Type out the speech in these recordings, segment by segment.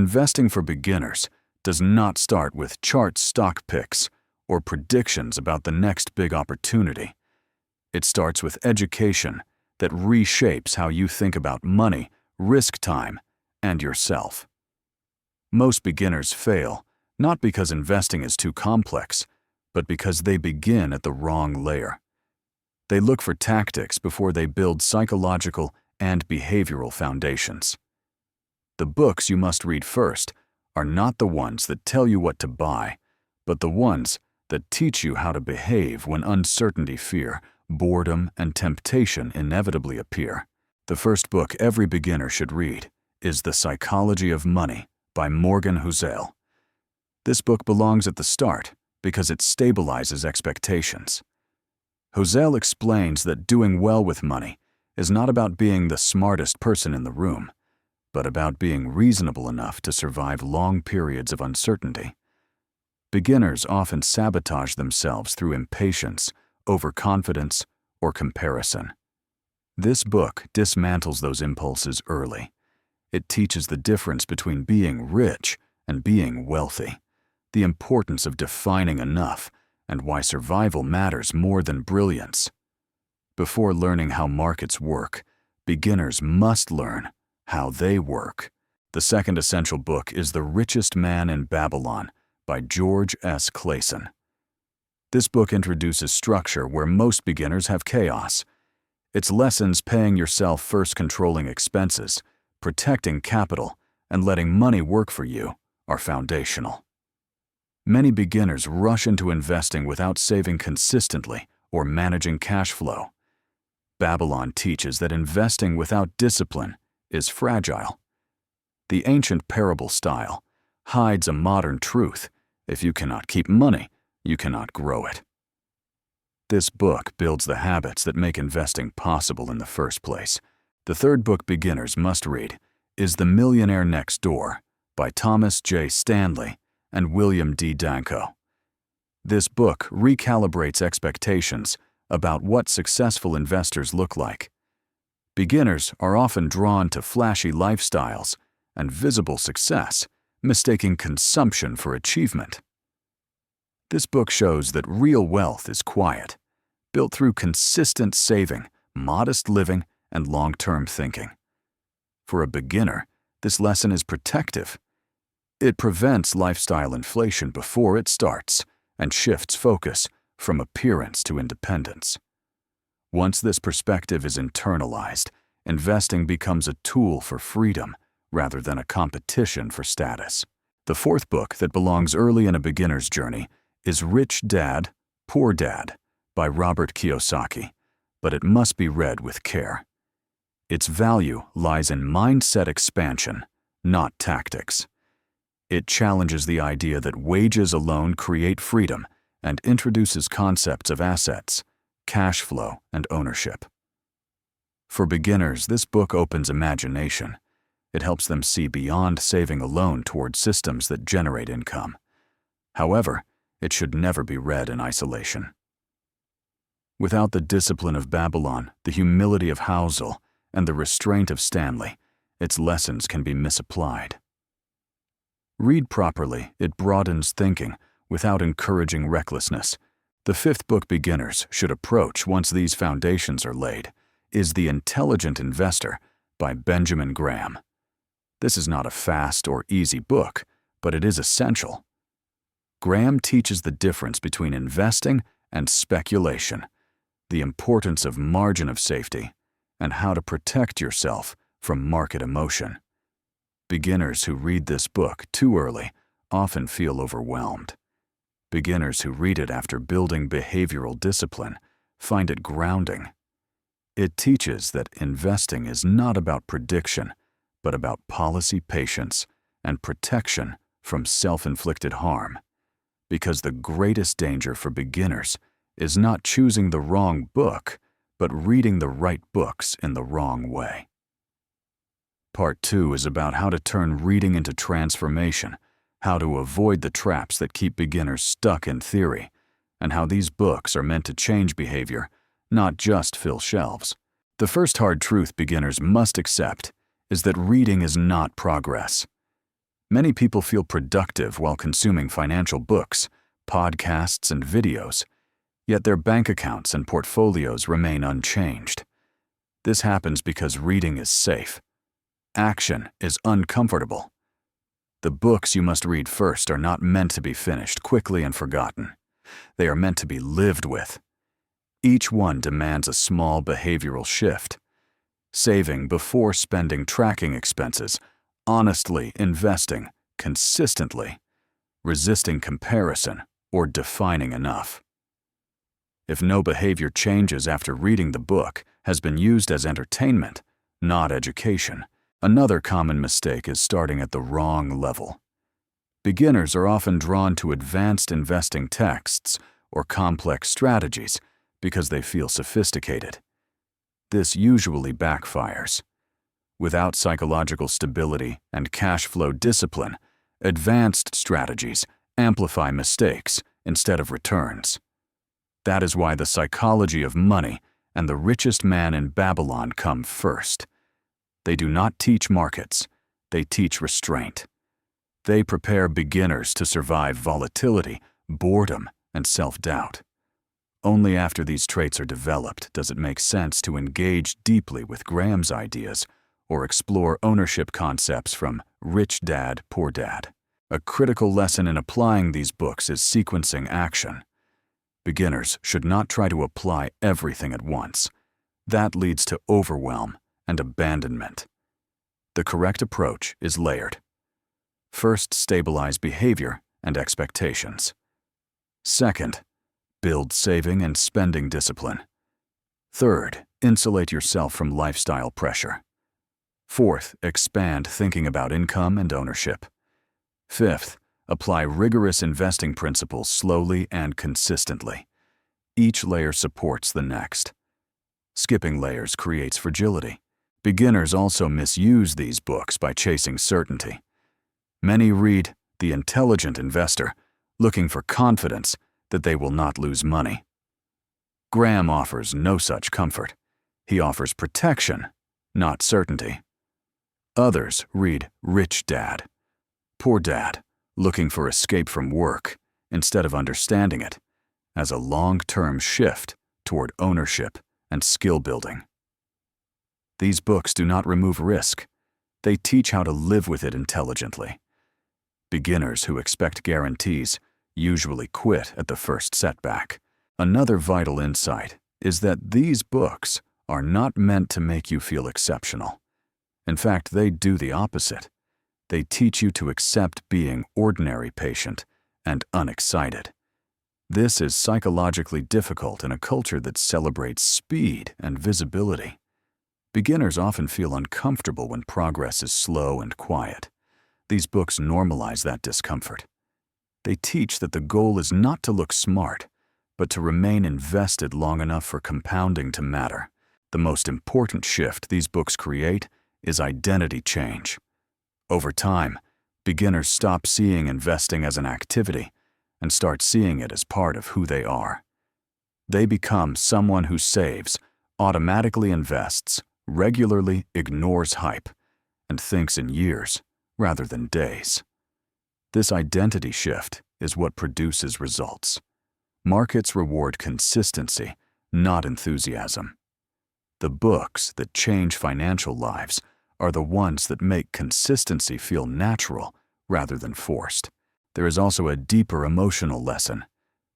investing for beginners does not start with chart stock picks or predictions about the next big opportunity. It starts with education that reshapes how you think about money, risk time, and yourself. Most beginners fail, not because investing is too complex, but because they begin at the wrong layer. They look for tactics before they build psychological and behavioral foundations. The books you must read first are not the ones that tell you what to buy, but the ones that teach you how to behave when uncertainty, fear, boredom, and temptation inevitably appear. The first book every beginner should read is The Psychology of Money by Morgan Housel. This book belongs at the start because it stabilizes expectations. Housel explains that doing well with money is not about being the smartest person in the room, but about being reasonable enough to survive long periods of uncertainty. Beginners often sabotage themselves through impatience, overconfidence, or comparison. This book dismantles those impulses early. It teaches the difference between being rich and being wealthy, the importance of defining enough, and why survival matters more than brilliance. Before learning how markets work, beginners must learn how they work. The second essential book is The Richest Man in Babylon by George S. Clason. This book introduces structure where most beginners have chaos. Its lessons paying yourself first, controlling expenses, protecting capital, and letting money work for you are foundational. Many beginners rush into investing without saving consistently or managing cash flow. Babylon teaches that investing without discipline is fragile. The ancient parable style hides a modern truth: if you cannot keep money, you cannot grow it. This book builds the habits that make investing possible in the first place. The third book beginners must read is The Millionaire Next Door by Thomas J. Stanley and William D. Danko. This book recalibrates expectations about what successful investors look like. Beginners are often drawn to flashy lifestyles and visible success, mistaking consumption for achievement. This book shows that real wealth is quiet, built through consistent saving, modest living, and long-term thinking. For a beginner, this lesson is protective. It prevents lifestyle inflation before it starts and shifts focus from appearance to independence. Once this perspective is internalized, investing becomes a tool for freedom rather than a competition for status. The fourth book that belongs early in a beginner's journey is Rich Dad, Poor Dad by Robert Kiyosaki, but it must be read with care. Its value lies in mindset expansion, not tactics. It challenges the idea that wages alone create freedom and introduces concepts of assets, cash flow, and ownership. For beginners, this book opens imagination. It helps them see beyond saving alone toward systems that generate income. However, it should never be read in isolation. Without the discipline of Babylon, the humility of Housel, and the restraint of Stanley, its lessons can be misapplied. Read properly, it broadens thinking without encouraging recklessness. The fifth book beginners should approach once these foundations are laid is The Intelligent Investor by Benjamin Graham. This is not a fast or easy book, but it is essential. Graham teaches the difference between investing and speculation, the importance of margin of safety, and how to protect yourself from market emotion. Beginners who read this book too early often feel overwhelmed. Beginners who read it after building behavioral discipline find it grounding. It teaches that investing is not about prediction, but about policy patience and protection from self-inflicted harm. Because the greatest danger for beginners is not choosing the wrong book, but reading the right books in the wrong way. Part 2 is about how to turn reading into transformation, how to avoid the traps that keep beginners stuck in theory, and how these books are meant to change behavior, not just fill shelves. The first hard truth beginners must accept is that reading is not progress. Many people feel productive while consuming financial books, podcasts, and videos, yet their bank accounts and portfolios remain unchanged. This happens because reading is safe. Action is uncomfortable. The books you must read first are not meant to be finished quickly and forgotten. They are meant to be lived with. Each one demands a small behavioral shift. Saving before spending, tracking expenses, honestly investing, consistently, resisting comparison, or defining enough. If no behavior changes after reading the book, has been used as entertainment, not education. Another common mistake is starting at the wrong level. Beginners are often drawn to advanced investing texts or complex strategies because they feel sophisticated. This usually backfires. Without psychological stability and cash flow discipline, advanced strategies amplify mistakes instead of returns. That is why The Psychology of Money and The Richest Man in Babylon come first. They do not teach markets, they teach restraint. They prepare beginners to survive volatility, boredom, and self-doubt. Only after these traits are developed does it make sense to engage deeply with Graham's ideas or explore ownership concepts from Rich Dad, Poor Dad. A critical lesson in applying these books is sequencing action. Beginners should not try to apply everything at once. That leads to overwhelm and abandonment. The correct approach is layered. First, stabilize behavior and expectations. Second, build saving and spending discipline. Third, insulate yourself from lifestyle pressure. Fourth, expand thinking about income and ownership. Fifth, apply rigorous investing principles slowly and consistently. Each layer supports the next. Skipping layers creates fragility. Beginners also misuse these books by chasing certainty. Many read The Intelligent Investor, looking for confidence that they will not lose money. Graham offers no such comfort. He offers protection, not certainty. Others read Rich Dad, Poor Dad, looking for escape from work instead of understanding it as a long-term shift toward ownership and skill building. These books do not remove risk. They teach how to live with it intelligently. Beginners who expect guarantees usually quit at the first setback. Another vital insight is that these books are not meant to make you feel exceptional. In fact, they do the opposite. They teach you to accept being ordinary, patient, and unexcited. This is psychologically difficult in a culture that celebrates speed and visibility. Beginners often feel uncomfortable when progress is slow and quiet. These books normalize that discomfort. They teach that the goal is not to look smart, but to remain invested long enough for compounding to matter. The most important shift these books create is identity change. Over time, beginners stop seeing investing as an activity and start seeing it as part of who they are. They become someone who saves, automatically invests, regularly ignores hype, and thinks in years rather than days. This identity shift is what produces results. Markets reward consistency, not enthusiasm. The books that change financial lives are the ones that make consistency feel natural rather than forced. There is also a deeper emotional lesson.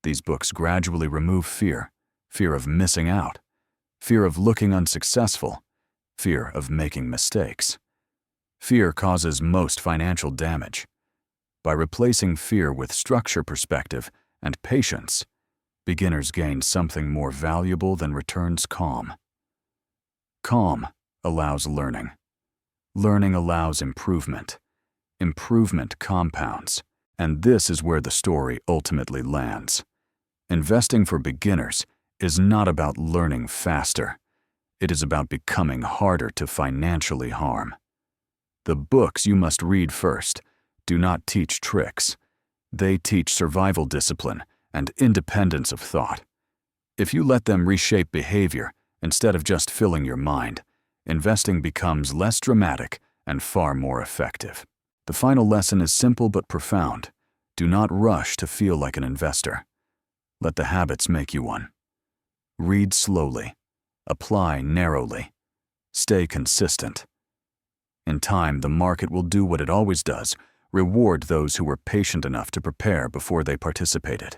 These books gradually remove fear, fear of missing out, fear of looking unsuccessful, fear of making mistakes. Fear causes most financial damage. By replacing fear with structure, perspective, and patience, beginners gain something more valuable than returns: calm. Calm allows learning. Learning allows improvement. Improvement compounds. And this is where the story ultimately lands. Investing for beginners is not about learning faster. It is about becoming harder to financially harm. The books you must read first do not teach tricks. They teach survival discipline and independence of thought. If you let them reshape behavior instead of just filling your mind, investing becomes less dramatic and far more effective. The final lesson is simple but profound. Do not rush to feel like an investor. Let the habits make you one. Read slowly. Apply narrowly. Stay consistent. In time, the market will do what it always does, reward those who were patient enough to prepare before they participated.